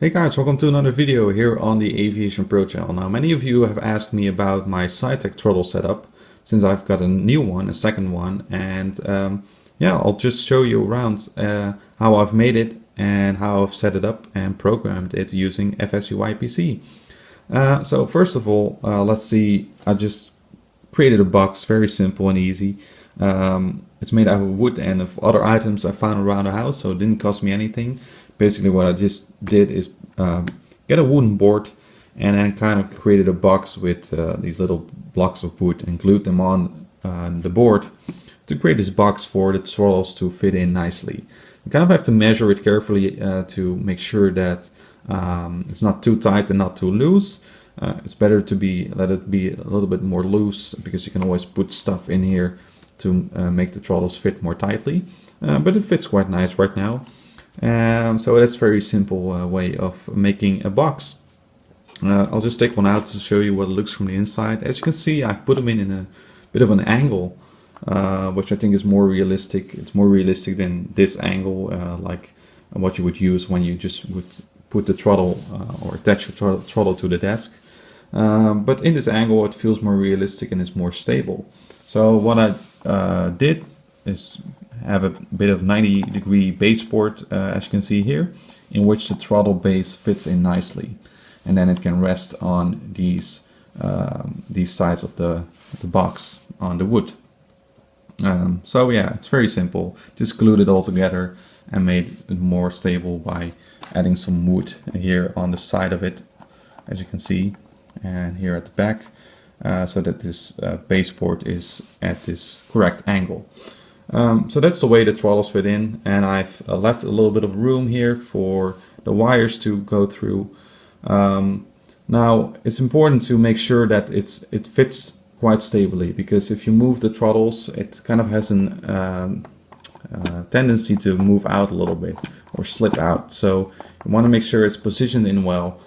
Hey guys, welcome to another video here on the AviationPro channel. Now, many of you have asked me about my Saitek throttle setup, since I've got a new one, a second one, and yeah, I'll just show you around how I've made it and how I've set it up and programmed it using FSUIPC. So first of all, let's see, I just created a box, very simple and easy. It's made out of wood and of other items I found around the house, so it didn't cost me anything. Basically what I just did is get a wooden board and then kind of created a box with these little blocks of wood and glued them on the board to create this box for the throttles to fit in nicely. You kind of have to measure it carefully to make sure that it's not too tight and not too loose. It's better to let it be a little bit more loose, because you can always put stuff in here to make the throttles fit more tightly, but it fits quite nice right now. So that's a very simple way of making a box. I'll just take one out to show you what it looks from the inside. As you can see, I've put them in a bit of an angle, which I think is more realistic. It's more realistic than this angle, like what you would use when you just would put the throttle or attach your throttle to the desk. But in this angle it feels more realistic and it's more stable. So what I did is have a bit of 90-degree baseboard, as you can see here, in which the throttle base fits in nicely, and then it can rest on these sides of the box on the wood. So yeah, it's very simple. Just glued it all together and made it more stable by adding some wood here on the side of it, as you can see, and here at the back, so that this baseboard is at this correct angle. So that's the way the throttles fit in, and I've left a little bit of room here for the wires to go through. Now it's important to make sure that it fits quite stably, because if you move the throttles, it kind of has an tendency to move out a little bit or slip out. So you want to make sure it's positioned in well.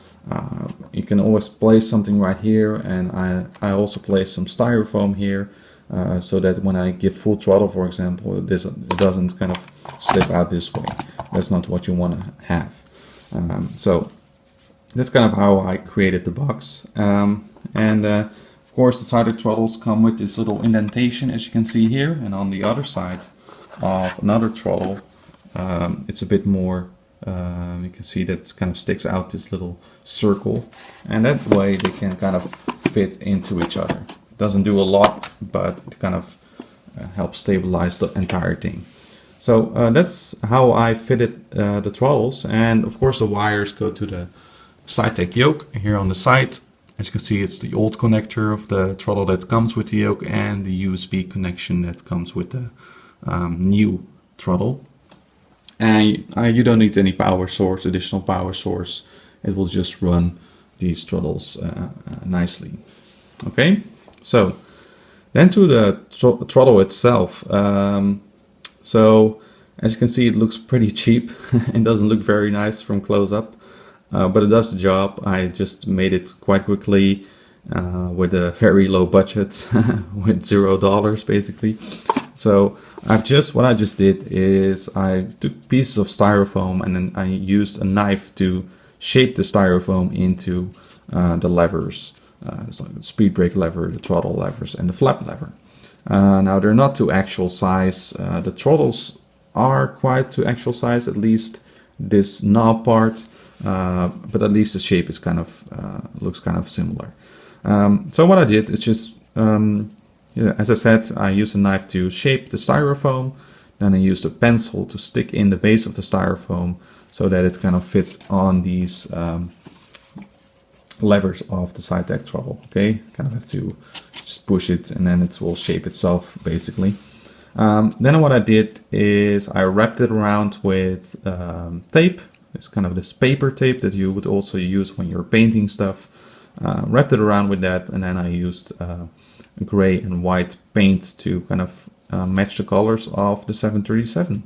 You can always place something right here, and I also place some styrofoam here, so that when I give full throttle, for example, it doesn't kind of slip out this way. That's not what you want to have. So that's kind of how I created the box. Of course, the Saitek throttles come with this little indentation, as you can see here, and on the other side of another throttle, it's a bit more, you can see that it kind of sticks out this little circle, and that way they can kind of fit into each other. It doesn't do a lot, but it kind of helps stabilize the entire thing. So that's how I fitted the throttles, and of course the wires go to the Saitek yoke here on the side. As you can see, it's the old connector of the throttle that comes with the yoke and the USB connection that comes with the new throttle. And you don't need any power source, additional power source. It will just run these throttles nicely. Okay, so then to the throttle itself. So as you can see, it looks pretty cheap. It doesn't look very nice from close up. But it does the job. I just made it quite quickly with a very low budget, with $0 basically. So what I just did is I took pieces of styrofoam and then I used a knife to shape the styrofoam into the levers, so the Speedbrake lever, the throttle levers, and the flap lever. Now they're not to actual size. The throttles are quite to actual size, at least this knob part. But at least the shape is kind of looks kind of similar. So what I did is just, as I said, I used a knife to shape the styrofoam. Then I used a pencil to stick in the base of the styrofoam so that it kind of fits on these levers of the Saitek throttle. Okay, kind of have to just push it, and then it will shape itself basically. Then what I did is I wrapped it around with tape. It's kind of this paper tape that you would also use when you're painting stuff. Wrapped it around with that, and then I used gray and white paint to kind of match the colors of the 737.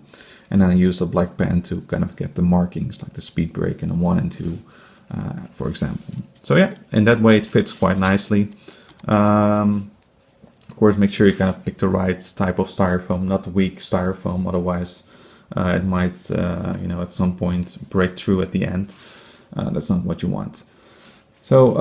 And then I used a black pen to kind of get the markings, like the Speedbrake and the 1 and 2, for example. So yeah, in that way it fits quite nicely. Of course, make sure you kind of pick the right type of styrofoam, not weak styrofoam, otherwise it might, at some point break through at the end. That's not what you want. So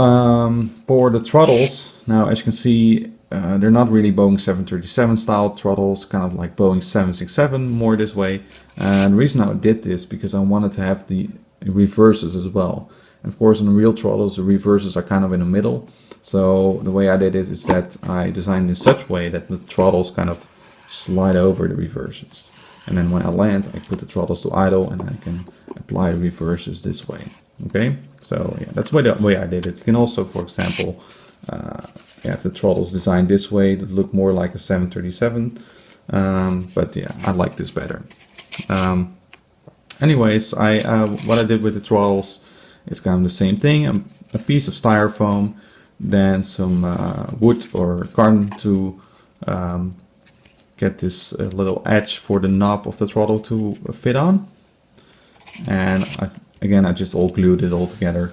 for the throttles, now as you can see, they're not really Boeing 737 style throttles, kind of like Boeing 767, more this way. And the reason I did this because I wanted to have the reverses as well. And of course, on the real throttles, the reverses are kind of in the middle. So the way I did it is that I designed in such a way that the throttles kind of slide over the reverses. And then when I land, I put the throttles to idle and I can apply the reverses this way. Okay, so yeah, that's the way I did it. You can also, for example, have the throttles designed this way that look more like a 737. But yeah, I like this better. Anyways, what I did with the throttles is kind of the same thing. A piece of styrofoam, then some wood or carton to get this little edge for the knob of the throttle to fit on. And again, I just all glued it all together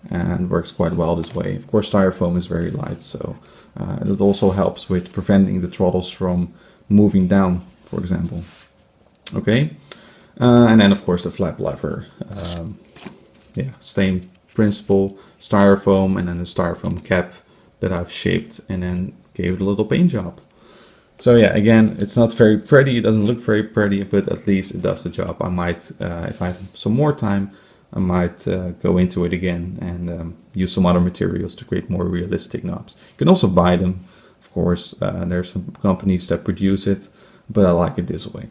and works quite well this way. Of course, styrofoam is very light, so it also helps with preventing the throttles from moving down, for example. Okay, and then of course the flap lever. Yeah, same principle, styrofoam, and then the styrofoam cap that I've shaped and then gave it a little paint job. So yeah, again, it's not very pretty, it doesn't look very pretty, but at least it does the job. I might, if I have some more time, I might go into it again and use some other materials to create more realistic knobs. You can also buy them, of course. There's some companies that produce it, but I like it this way.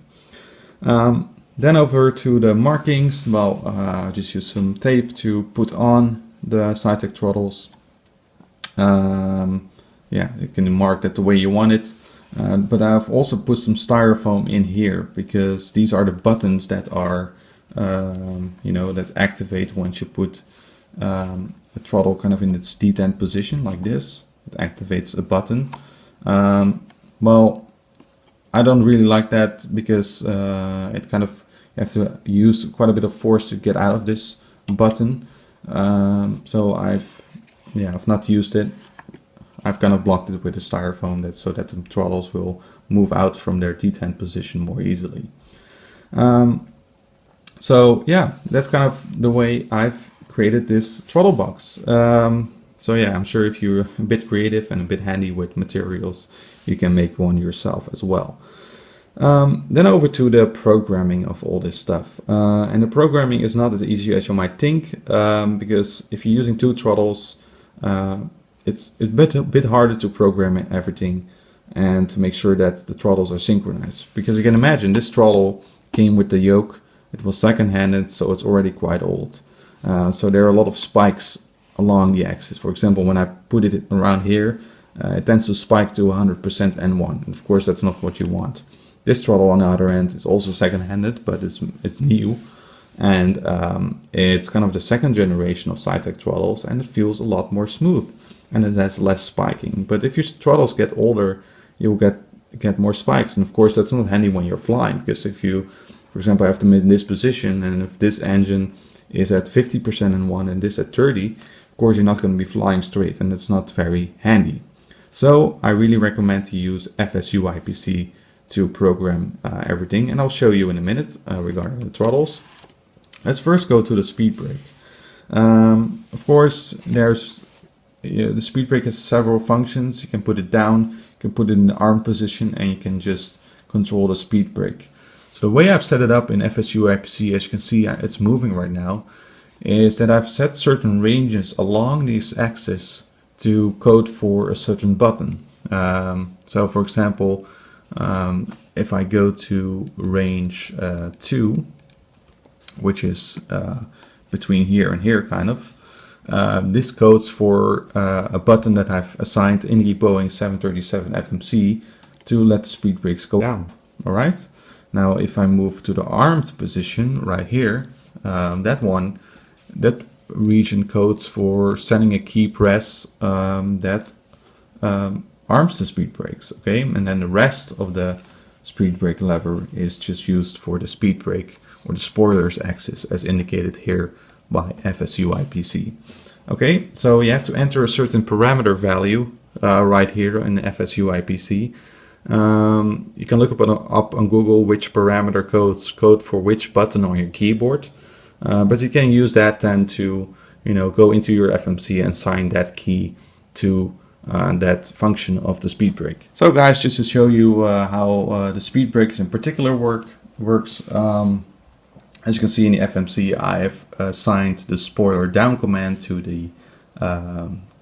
Then over to the markings. Well, just use some tape to put on the Saitek throttles. Yeah, you can mark that the way you want it. But I've also put some styrofoam in here because these are the buttons that are, you know, that activate once you put the throttle kind of in its detent position like this. It activates a button. Well, I don't really like that because it kind of, you have to use quite a bit of force to get out of this button. So I've not used it. I've kind of blocked it with the styrofoam so that the throttles will move out from their detent position more easily. So yeah, that's kind of the way I've created this throttle box. So yeah, I'm sure if you're a bit creative and a bit handy with materials, you can make one yourself as well. Then over to the programming of all this stuff. And the programming is not as easy as you might think, because if you're using two throttles, it's a bit harder to program everything and to make sure that the throttles are synchronized. Because you can imagine this throttle came with the yoke, it was second-handed, so it's already quite old. So there are a lot of spikes along the axis. For example, when I put it around here, it tends to spike to 100% N1. And of course, that's not what you want. This throttle on the other end is also second-handed, but it's new. And it's kind of the second generation of Saitek throttles, and it feels a lot more smooth. And it has less spiking. But if your throttles get older, you'll get more spikes. And of course, that's not handy when you're flying, because if you, for example, have them in this position, and if this engine is at 50% N1 and this at 30, of course, you're not going to be flying straight, and that's not very handy. So I really recommend to use FSUIPC to program everything, and I'll show you in a minute regarding the throttles. Let's first go to the Speedbrake. Of course, there's the Speedbrake has several functions. You can put it down, you can put it in the arm position, and you can just control the Speedbrake. So the way I've set it up in FSUIPC, as you can see, it's moving right now, is that I've set certain ranges along this axis to code for a certain button. So for example, if I go to range 2, which is between here and here kind of, this codes for a button that I've assigned in the Boeing 737 FMC to let the speed brakes go down. All right. Now, if I move to the armed position right here, that region codes for setting a key press that arms the speed brakes. Okay, and then the rest of the speed brake lever is just used for the speed brake or the spoilers axis, as indicated here by FSUIPC. Okay, so you have to enter a certain parameter value right here in the FSUIPC. You can look up on Google which parameter codes code for which button on your keyboard. But you can use that then to, go into your FMC and assign that key to that function of the speed brake. So guys, just to show you how the speed brakes in particular works, as you can see in the FMC, I have assigned the spoiler down command to the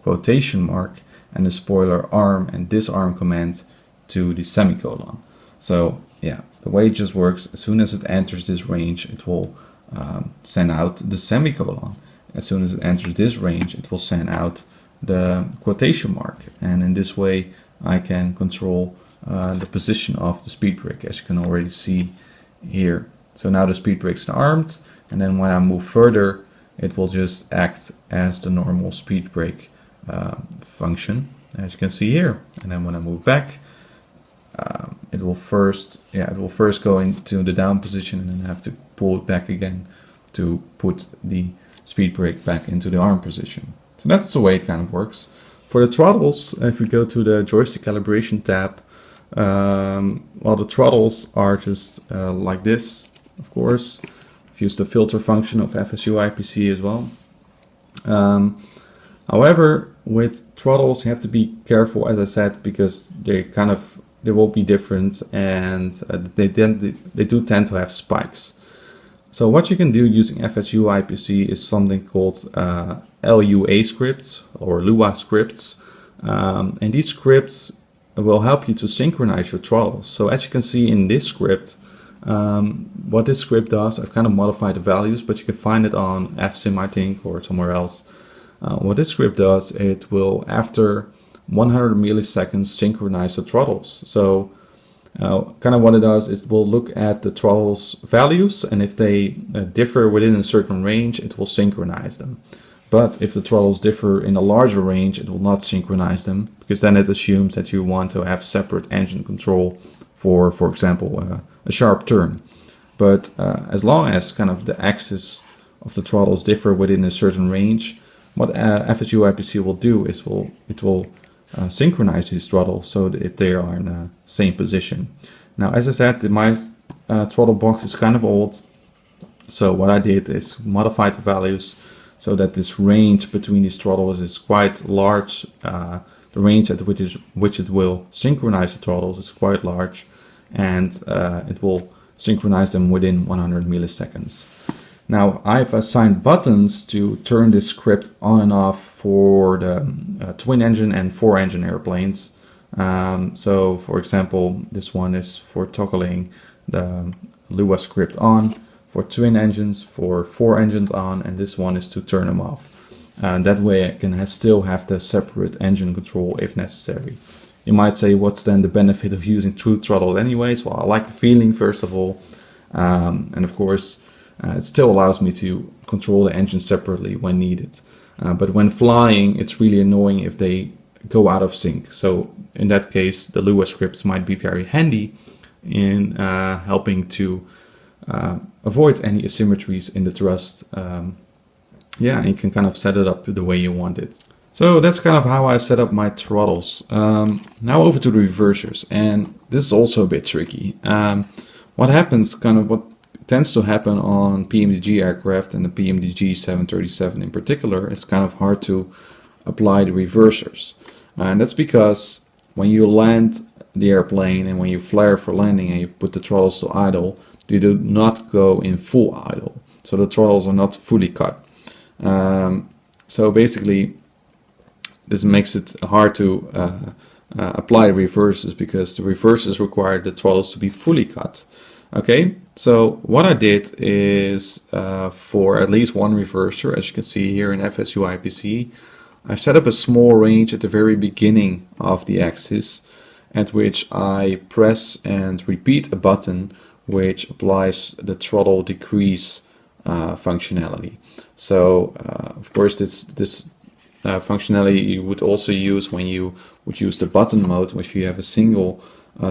quotation mark, and the spoiler arm and disarm command to the semicolon. So yeah, the way it just works, as soon as it enters this range, it will send out the semicolon. As soon as it enters this range, it will send out the quotation mark. And in this way, I can control the position of the speed brake, as you can already see here. So now the speed brake is armed, and then when I move further, it will just act as the normal speed brake function, as you can see here. And then when I move back, it will first go into the down position, and then I have to pull it back again to put the speed brake back into the arm position. So that's the way it kind of works. For the throttles, if we go to the joystick calibration tab, well, the throttles are just like this, of course. I've used the filter function of FSUIPC as well. However, with throttles, you have to be careful, as I said, because they will be different, and they do tend to have spikes. So what you can do using FSUIPC is something called LUA scripts or Lua scripts, and these scripts will help you to synchronize your throttles. So as you can see in this script, what this script does, I've kind of modified the values, but you can find it on FSIM, I think, or somewhere else. What this script does, it will, after 100 milliseconds, synchronize the throttles. So kind of what it does is it will look at the throttles values, and if they differ within a certain range, it will synchronize them. But if the throttles differ in a larger range, it will not synchronize them, because then it assumes that you want to have separate engine control for example, a sharp turn. But as long as kind of the axis of the throttles differ within a certain range, what FSUIPC will do is it will synchronize these throttles so that they are in the same position. Now, as I said, my throttle box is kind of old, so what I did is modify the values so that this range between these throttles is quite large. The range at which it will synchronize the throttles is quite large, and it will synchronize them within 100 milliseconds. Now, I've assigned buttons to turn this script on and off for the twin engine and 4-engine airplanes. So, for example, this one is for toggling the Lua script on for twin engines, for 4 engines on, and this one is to turn them off. That way I can still have the separate engine control if necessary. You might say, what's then the benefit of using True Throttle anyways? Well, I like the feeling, first of all, and of course, it still allows me to control the engine separately when needed. But when flying, it's really annoying if they go out of sync. So in that case, the Lua scripts might be very handy in helping to avoid any asymmetries in the thrust. Yeah, and you can kind of set it up the way you want it. So that's kind of how I set up my throttles. Now over to the reversers, and this is also a bit tricky. What tends to happen on PMDG aircraft and the PMDG 737 in particular, it's kind of hard to apply the reversers. And that's because when you land the airplane and when you flare for landing and you put the throttles to idle, they do not go in full idle. So the throttles are not fully cut. So basically, this makes it hard to apply reversers, because the reversers require the throttles to be fully cut. Okay, so what I did is for at least one reverser, as you can see here in FSUIPC, I set up a small range at the very beginning of the axis, at which I press and repeat a button which applies the throttle decrease functionality. So of course this functionality you would also use when you would use the button mode, if you have a single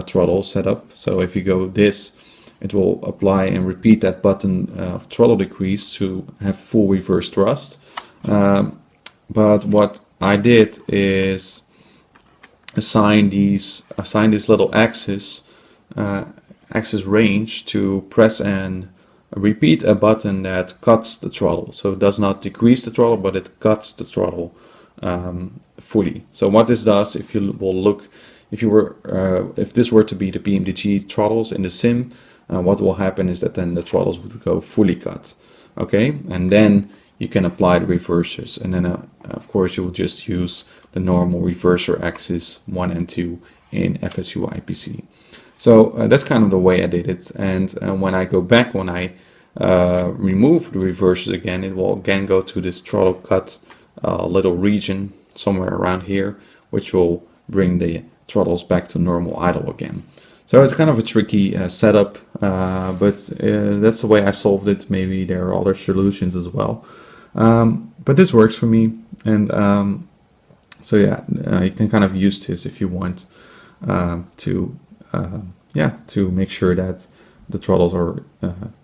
throttle set up. So if you go this, it will apply and repeat that button of throttle decrease to have full reverse thrust. But what I did is assign this little axis range to press and repeat a button that cuts the throttle. So it does not decrease the throttle, but it cuts the throttle fully. So what this does, if you will look, if this were to be the PMDG throttles in the sim, what will happen is that then the throttles would go fully cut. Okay, and then you can apply the reversers, and then of course you will just use the normal reverser axis 1 and 2 in FSUIPC. So that's kind of the way I did it. And when I go back, when I remove the reversers again, it will again go to this throttle cut little region somewhere around here, which will bring the throttles back to normal idle again. So it's kind of a tricky setup, but that's the way I solved it. Maybe there are other solutions as well. But this works for me. And so yeah, you can kind of use this if you want to make sure that the throttles are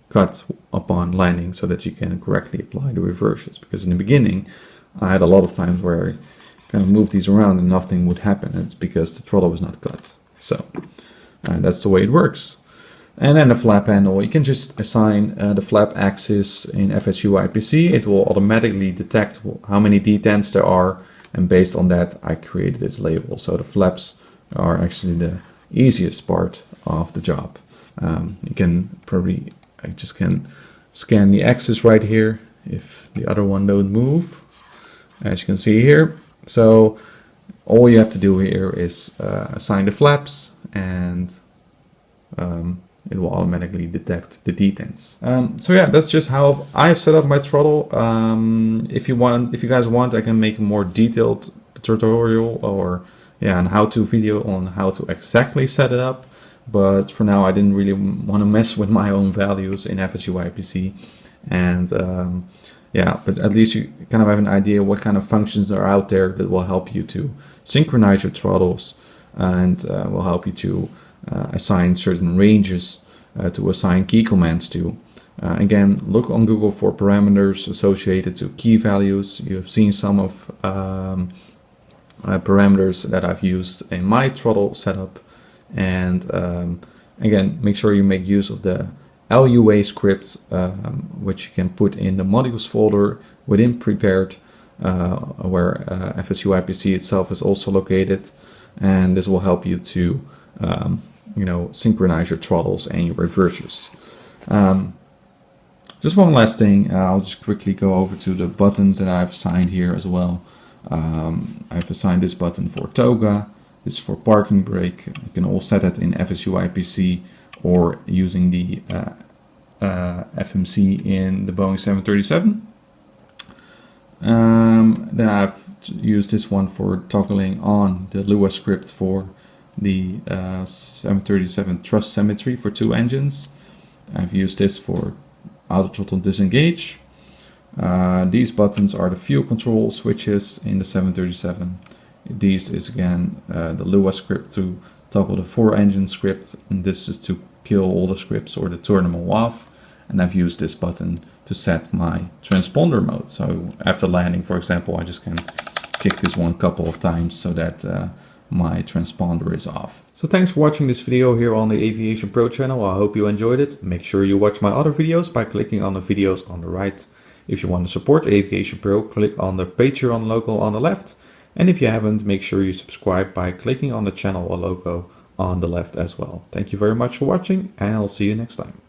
cut upon landing so that you can correctly apply the reversers. Because in the beginning, I had a lot of times where I kind of moved these around and nothing would happen. It's because the throttle was not cut. So that's the way it works. And then the flap handle, you can just assign the flap axis in FSUIPC. It will automatically detect how many detents there are, and based on that I created this label. So the flaps are actually the easiest part of the job. You can probably, I just can scan the axis right here if the other one don't move, as you can see here. So all you have to do here is assign the flaps, and it will automatically detect the detents. So yeah, that's just how I've set up my throttle. If you guys want, I can make a more detailed tutorial or an how-to video on how to exactly set it up. But for now, I didn't really want to mess with my own values in FSUIPC. And but at least you kind of have an idea what kind of functions are out there that will help you to synchronize your throttles, and will help you to assign certain ranges to assign key commands to. Again, look on Google for parameters associated to key values. You have seen some of parameters that I've used in my throttle setup. And again, make sure you make use of the LUA scripts, which you can put in the modules folder within prepared, where FSUIPC itself is also located. And this will help you to synchronize your throttles and your reversers. Just one last thing, I'll just quickly go over to the buttons that I've assigned here as well. I've assigned this button for toga, this is for parking brake. You can all set that in FSUIPC or using the FMC in the Boeing 737. Then I've used this one for toggling on the Lua script for the 737 thrust symmetry for 2 engines. I've used this for auto throttle disengage. These buttons are the fuel control switches in the 737. This is again the Lua script to toggle the 4-engine script, and this is to kill all the scripts or to turn them all off. And I've used this button to set my transponder mode. So after landing, for example, I just can kick this one couple of times so that my transponder is off. So thanks for watching this video here on the Aviation Pro channel. I hope you enjoyed it. Make sure you watch my other videos by clicking on the videos on the right. If you want to support Aviation Pro, click on the Patreon logo on the left. And if you haven't, make sure you subscribe by clicking on the channel logo on the left as well. Thank you very much for watching, and I'll see you next time.